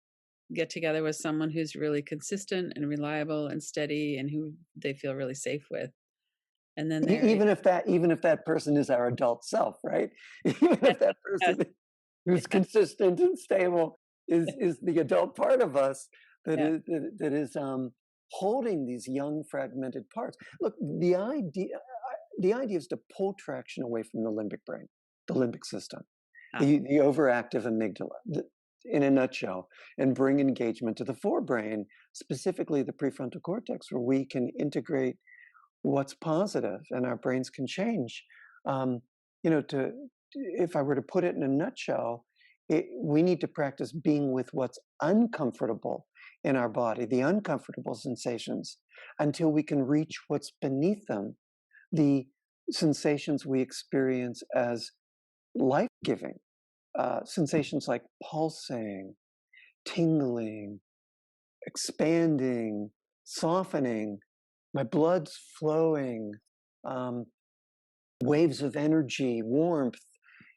get together with someone who's really consistent and reliable and steady and who they feel really safe with. And then they're Even if that person is our adult self, right? Even yes, if that yes, person who's yeah, consistent and stable is the adult part of us yeah. that is holding these young fragmented parts. Look, the idea is to pull traction away from the limbic brain, the limbic system, Ah, the overactive amygdala, in a nutshell, and bring engagement to the forebrain, specifically the prefrontal cortex, where we can integrate what's positive and our brains can change. Um, to if I were to put it in a nutshell, we need to practice being with what's uncomfortable in our body, the uncomfortable sensations, until we can reach what's beneath them, the sensations we experience as life giving, sensations like pulsing, tingling, expanding, softening, my blood's flowing, um, waves of energy, warmth,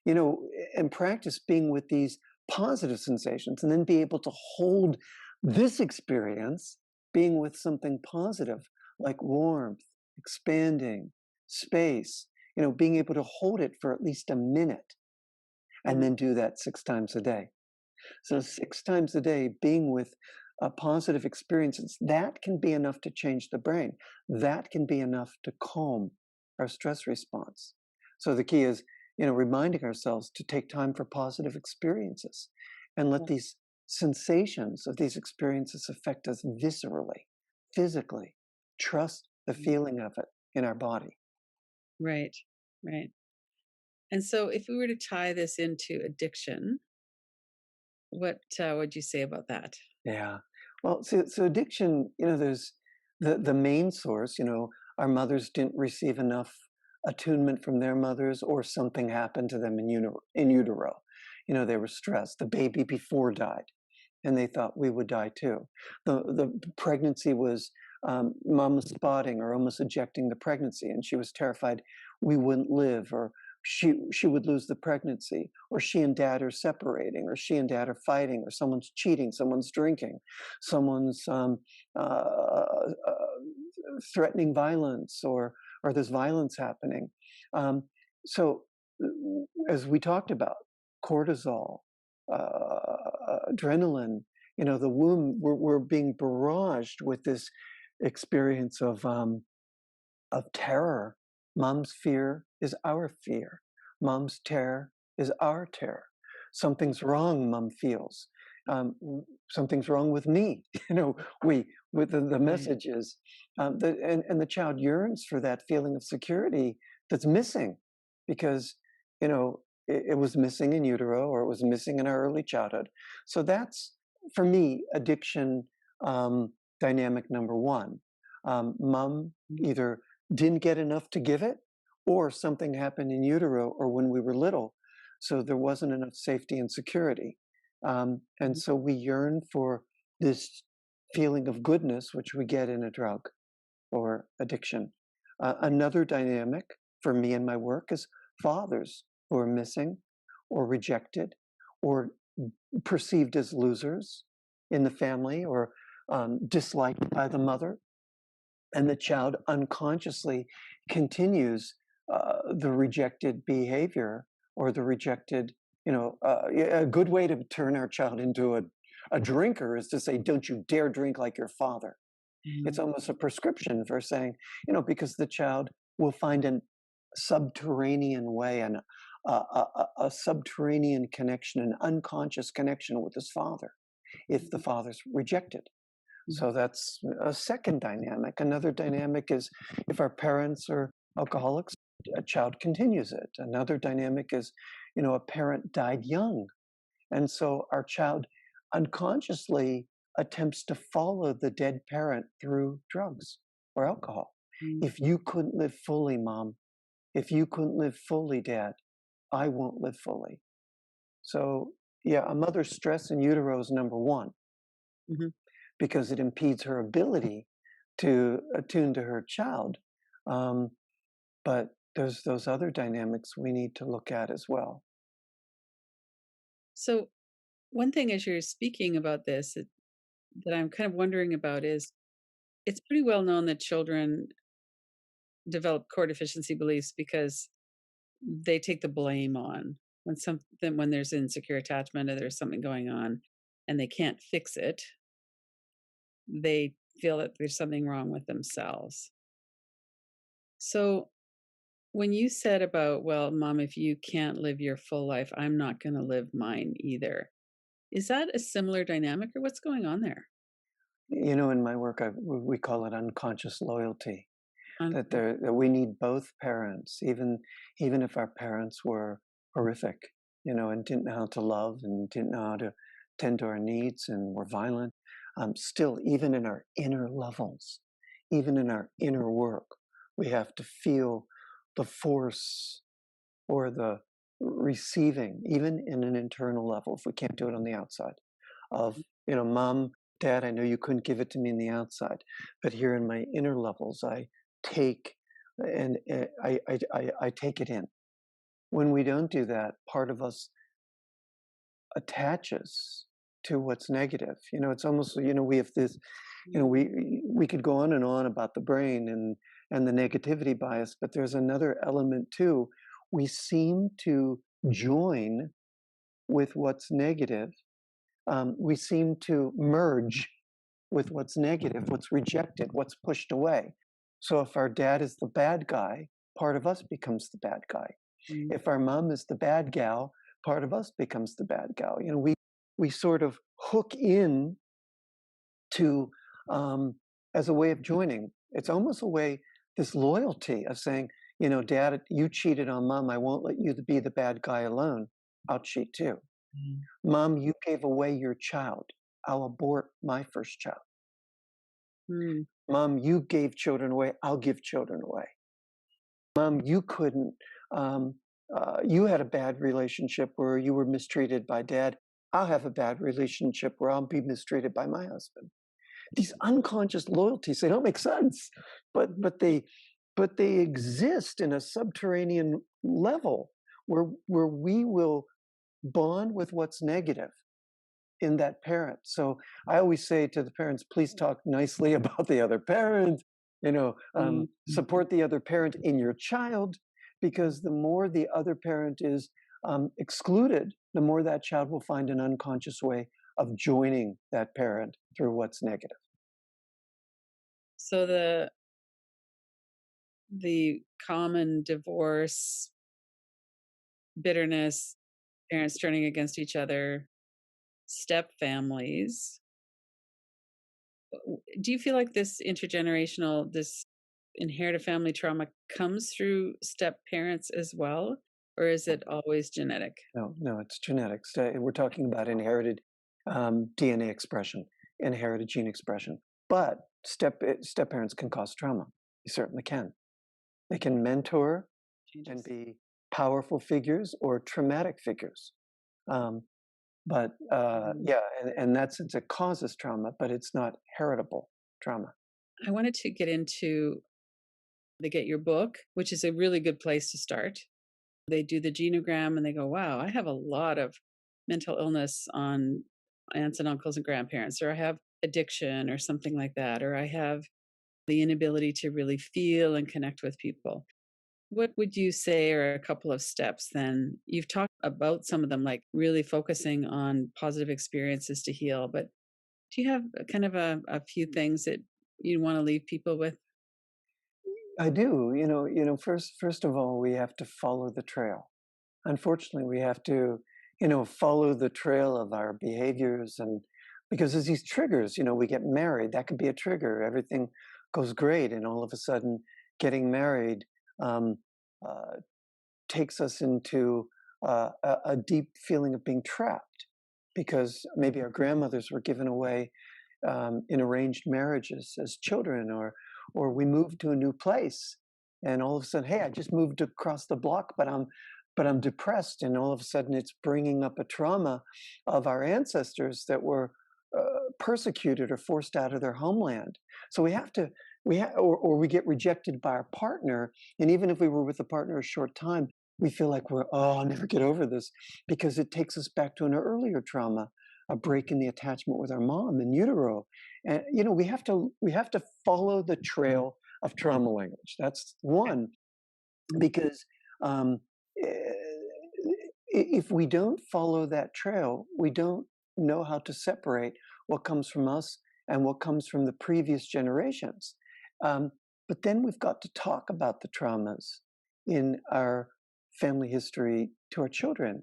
and practice being with these positive sensations and then be able to hold this experience being with something positive like warmth, expanding, space, being able to hold it for at least a minute and mhm, then do that 6 times a day. So 6 times a day, being with positive experiences, that can be enough to change the brain. That can be enough to calm our stress response. So the key is, reminding ourselves to take time for positive experiences and let yeah, these sensations of these experiences affect us viscerally, physically. Trust the mhm. feeling of it in our body. Right, right. And so if we were to tie this into addiction, what would you say about that? Yeah. Well, so addiction, there's the main source, our mothers didn't receive enough attunement from their mothers, or something happened to them in utero. They were stressed. The baby before died. and they thought we would die too. The pregnancy was mom was spotting or almost ejecting the pregnancy, and she was terrified we wouldn't live, or she would lose the pregnancy, or she and dad are separating, or she and dad are fighting, or someone's cheating, someone's drinking, someone's threatening violence, or there's violence happening. Um, so, as we talked about, cortisol, adrenaline, the womb, we're being barraged with this experience of terror. Mom's fear is our fear. Mom's terror is our terror. Something's wrong, mom feels. Something's wrong with me. We with the Right. message is, and the child yearns for that feeling of security that's missing, because it was missing in utero, or it was missing in our early childhood. So that's, for me, addiction dynamic number one. Mom Mm. either didn't get enough to give it, or something happened in utero or when we were little, so there wasn't enough safety and security. And Mhm. so we yearn for this feeling of goodness, which we get in a drug or addiction. Another dynamic for me in my work is fathers who are missing or rejected or perceived as losers in the family, or disliked by the mother, and the child unconsciously continues the rejected behavior, or the rejected, a good way to turn our child into a drinker is to say, don't you dare drink like your father. It's Mhm. almost a prescription for saying, because the child will find a subterranean way, and a subterranean connection, an unconscious connection with his father, if the father's rejected. Mhm. So that's a second dynamic. Another dynamic is if our parents are alcoholics, a child continues it. Another dynamic is, a parent died young. And so our child unconsciously attempts to follow the dead parent through drugs or alcohol. Mhm. If you couldn't live fully, mom, if you couldn't live fully, dad, I won't live fully. So, yeah, a mother's stress in utero is number one, Mhm. because it impedes her ability to attune to her child. Um, but there's those other dynamics we need to look at as well. So, one thing as you're speaking about this that I'm kind of wondering about is it's pretty well known that children develop core deficiency beliefs because they take the blame on when there's insecure attachment or there's something going on and they can't fix it, they feel that there's something wrong with themselves. So when you said about, well, mom, if you can't live your full life, I'm not going to live mine either. Is that a similar dynamic or what's going on there? In my work, we call it unconscious loyalty. Un- That we need both parents, even if our parents were horrific, and didn't know how to love, and didn't know how to tend to our needs, and were violent. Still, even in our inner levels, even in our inner work, we have to feel the force, or the receiving, even in an internal level, if we can't do it on the outside, of, mom, dad, I know you couldn't give it to me in the outside, but here in my inner levels, I take, and I take it in. When we don't do that, part of us attaches to what's negative. It's almost, we have this, we could go on and on about the brain and the negativity bias, but there's another element too. We seem to join with what's negative. We seem to merge with what's negative, what's rejected, what's pushed away. So if our dad is the bad guy, part of us becomes the bad guy. Mm. If our mom is the bad gal, part of us becomes the bad gal. We sort of hook in to, as a way of joining. It's almost a way, this loyalty of saying, dad, you cheated on mom. I won't let you be the bad guy alone. I'll cheat too. Mm. Mom, you gave away your child. I'll abort my first child. Mm. Mom, you gave children away. I'll give children away. Mom, you couldn't, you had a bad relationship where you were mistreated by dad. I'll have a bad relationship where I'll be mistreated by my husband. These unconscious loyalties, they don't make sense, but they exist in a subterranean level where we will bond with what's negative in that parent. So I always say to the parents, please talk nicely about the other parent, Mm, mhm. support the other parent in your child, because the more the other parent is excluded, the more that child will find an unconscious way of joining that parent through what's negative. So the common divorce, bitterness, parents turning against each other, step families. Do you feel like this inherited family trauma comes through step parents as well, or is it always genetic? No, no, it's genetics. We're talking about inherited DNA expression, inherited gene expression. But step parents can cause trauma. They certainly can. They can mentor and Changes. be powerful figures or traumatic figures. Um, but Mhm. yeah, and that sense it causes trauma, but it's not heritable trauma. I wanted to get into they get your book, which is a really good place to start. They do the genogram and they go, wow, I have a lot of mental illness on aunts and uncles and grandparents, or I have addiction or something like that, or I have the inability to really feel and connect with people. What would you say are a couple of steps then? You've talked about some of them, like really focusing on positive experiences to heal, but do you have kind of a few things that you want to leave people with? I do. First of all, we have to follow the trail. Unfortunately, we have to, follow the trail of our behaviors, and because there's these triggers, we get married, that could be a trigger. Everything goes great, and all of a sudden, getting married um, uh, takes us into a deep feeling of being trapped because maybe our grandmothers were given away in arranged marriages as children, or we moved to a new place, and all of a sudden, hey, I just moved across the block, but I'm depressed, and all of a sudden, it's bringing up a trauma of our ancestors that were persecuted or forced out of their homeland. So we have to. Or we get rejected by our partner, and even if we were with a partner a short time, we feel like I'll never get over this because it takes us back to an earlier trauma, a break in the attachment with our mom in utero. And we have to follow the trail of trauma language. That's one, because um, eh, if we don't follow that trail, we don't know how to separate what comes from us and what comes from the previous generations. Um, but then we've got to talk about the traumas in our family history to our children,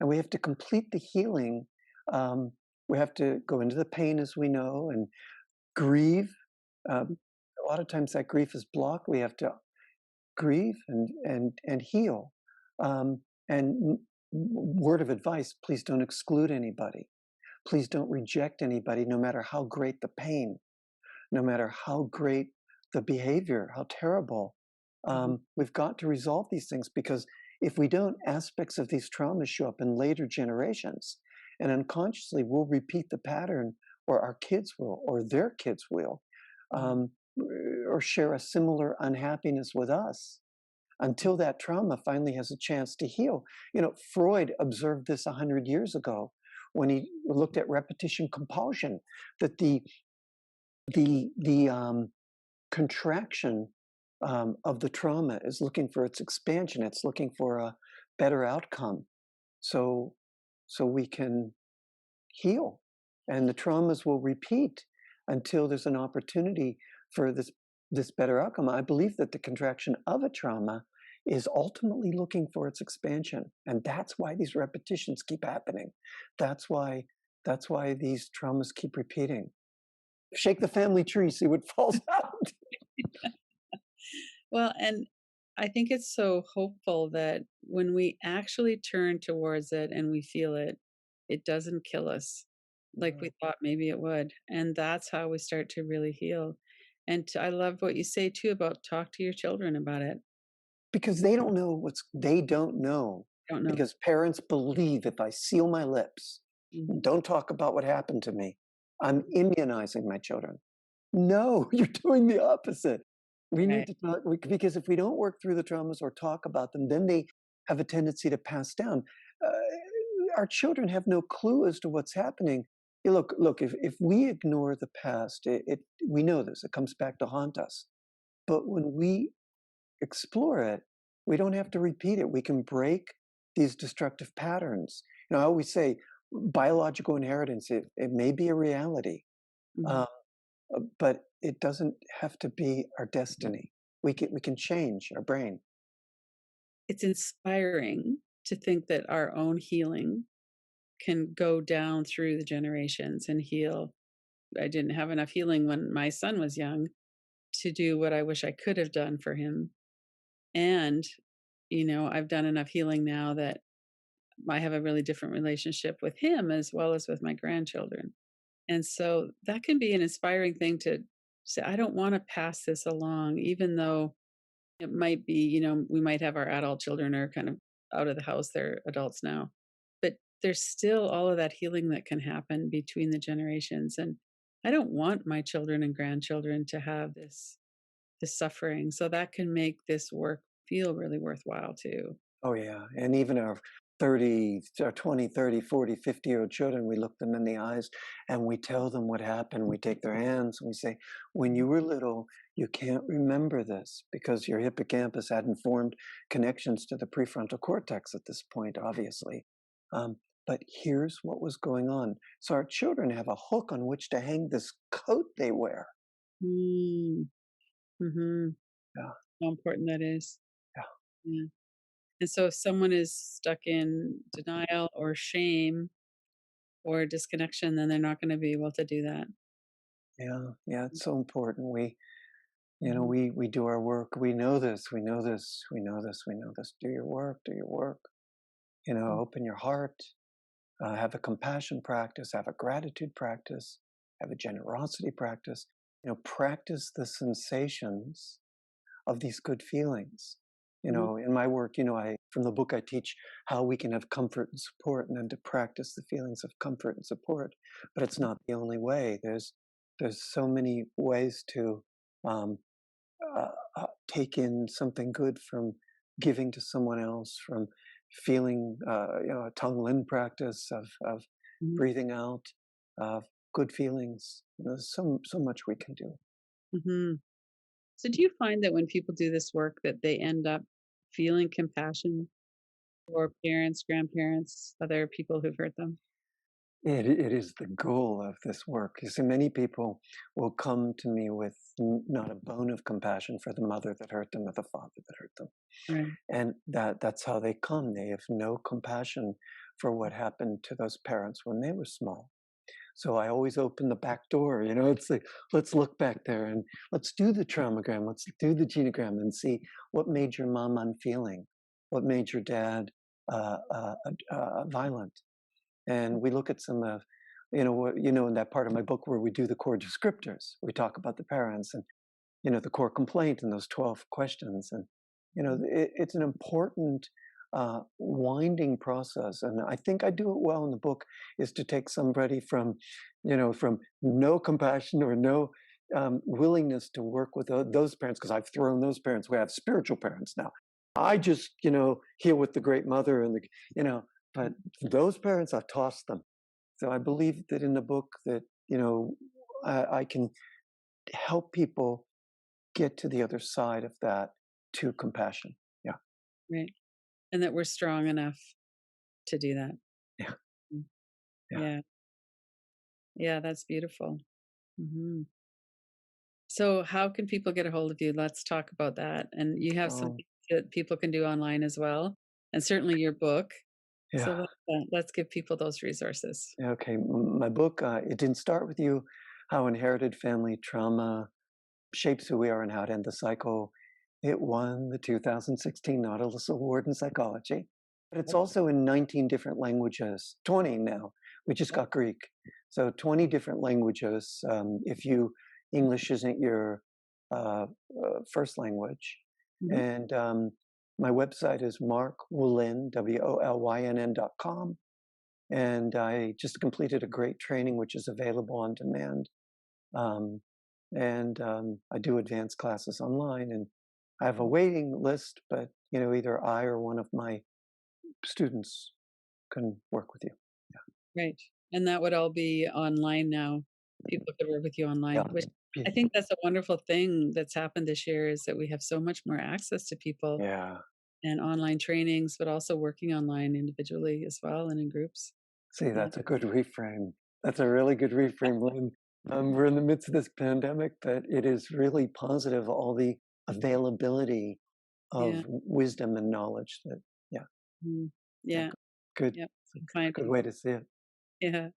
and we have to complete the healing. Um, we have to go into the pain, as we know, and grieve. A lot of times that grief is blocked. We have to grieve and heal. And word of advice: please don't exclude anybody. Please don't reject anybody, no matter how great the pain, no matter how great the behavior, how terrible. Mhm. We've got to resolve these things, because if we don't, aspects of these traumas show up in later generations, and unconsciously we'll repeat the pattern, or our kids will, or their kids will, Mhm. um, or share a similar unhappiness with us until that trauma finally has a chance to heal. Freud observed this 100 years ago when he looked at repetition compulsion, that the contraction of the trauma is looking for its expansion. It's looking for a better outcome, so we can heal, and the traumas will repeat until there's an opportunity for this better outcome. I believe that the contraction of a trauma is ultimately looking for its expansion, and that's why these repetitions keep happening. That's why these traumas keep repeating. Shake the family tree, see what falls out. Well, and I think it's so hopeful that when we actually turn towards it and we feel it, it doesn't kill us like we No. thought maybe it would. And that's how we start to really heal. And I love what you say too about talk to your children about it. Because they don't know, Don't know. because parents believe if I seal my lips, Mhm. Don't talk about what happened to me. I'm immunizing my children. No, you're doing the opposite. We need Right. to talk because if we don't work through the traumas or talk about them, then they have a tendency to pass down. Uh, our children have no clue as to what's happening. Look. If we ignore the past, we know this. It comes back to haunt us. But when we explore it, we don't have to repeat it. We can break these destructive patterns. I always say biological inheritance. It may be a reality. Mhm. Um, but it doesn't have to be our destiny. We can change our brain. It's inspiring to think that our own healing can go down through the generations and heal. I didn't have enough healing when my son was young to do what I wish I could have done for him. And, I've done enough healing now that I have a really different relationship with him as well as with my grandchildren. And so that can be an inspiring thing to say, I don't want to pass this along, even though it might be, we might have our adult children are kind of out of the house, they're adults now. But there's still all of that healing that can happen between the generations. And I don't want my children and grandchildren to have this suffering. So that can make this work feel really worthwhile too. Oh yeah, and even our 30 or 20, 30, 40, 50-year-old children, we look them in the eyes and we tell them what happened. We take their hands and we say, when you were little, you can't remember this because your hippocampus hadn't formed connections to the prefrontal cortex at this point, obviously. Um, but here's what was going on. So our children have a hook on which to hang this coat they wear. Mm, hmm. Yeah, How important that is. yeah, Yeah. And so if someone is stuck in denial or shame or disconnection, then they're not going to be able to do that. yeah, yeah. It's so important. Mhm. We do our work. We know this. We know this. We know this. We know this. Do your work. Do your work. Open your heart. Have a compassion practice. Have a gratitude practice. Have a generosity practice. Practice the sensations of these good feelings. Mhm. In my work, I from the book I teach how we can have comfort and support, and then to practice the feelings of comfort and support. But it's not the only way. There's so many ways to um, take in something good from giving to someone else, from feeling, a tongue lin practice of Mhm. breathing out, of good feelings. There's so much we can do. Mhm. So do you find that when people do this work that they end up feeling compassion for parents, grandparents, other people who've hurt them? It is the goal of this work. You see, many people will come to me with not a bone of compassion for the mother that hurt them or the father that hurt them. Right. And that's how they come. They have no compassion for what happened to those parents when they were small. So I always open the back door. It's like, let's look back there and let's do the traumagram. Let's do the genogram and see what made your mom unfeeling, what made your dad violent. And we look at some of, in that part of my book where we do the core descriptors, we talk about the parents and, the core complaint and those 12 questions. And, it's an important winding process. And I think I do it well in the book is to take somebody from no compassion or no willingness to work with those parents, because I've thrown those parents. We have spiritual parents now. I just, heal with the great mother and but those parents, I've tossed them. So I believe that in the book that, I can help people get to the other side of that to compassion. Yeah. Right. And that we're strong enough to do that. Yeah. Mm. Yeah. Yeah. Yeah, that's beautiful. Mhm. So how can people get a hold of you? Let's talk about that. And you have some Um, things that people can do online as well, and certainly your book. So yeah. let's give people those resources. Yeah, okay. My book, It Didn't Start With You, How Inherited Family Trauma Shapes Who We Are and How to End the Cycle. It won the 2016 Nautilus Award in Psychology. But it's also in 19 different languages, 20 now. We just got Greek. So 20 different languages. If English isn't your first language. Mhm. And my website is markwolyn, WOLYNN.com. And I just completed a great training, which is available on demand. Um, and I do advanced classes online, and I have a waiting list, but either I or one of my students can work with you. Right. And that would all be online now. People could work with you Yeah. online, which Yeah. I think that's a wonderful thing that's happened this year is that we have so much more access to people Yeah. and online trainings, but also working online individually as well and in groups. See, Yeah. that's a good reframe. That's a really good reframe, Lynn. We're in the midst of this pandemic, but it is really positive, all the availability Yeah. of wisdom and knowledge that, yeah, Mhm. yeah, Yeah. good. Yep. It's a good Finding. way to see it. Yeah.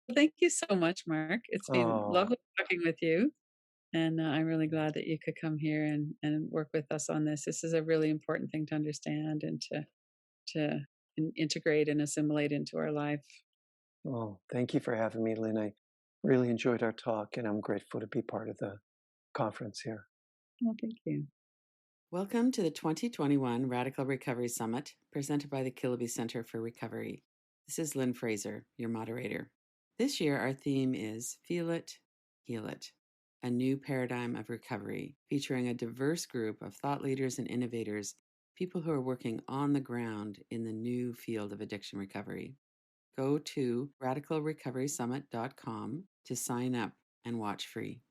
Well, thank you so much, Mark. It's been Oh, lovely talking with you. And I'm really glad that you could come here and work with us on this. This is a really important thing to understand and to integrate and assimilate into our life. oh, thank you for having me, Lynn. I really enjoyed our talk, and I'm grateful to be part of the conference here. Well, thank you. Welcome to the 2021 Radical Recovery Summit, presented by the Kiloby Center for Recovery. This is Lynn Fraser, your moderator. This year, our theme is Feel It, Heal It, a new paradigm of recovery, featuring a diverse group of thought leaders and innovators, people who are working on the ground in the new field of addiction recovery. Go to radicalrecoverysummit.com to sign up and watch free.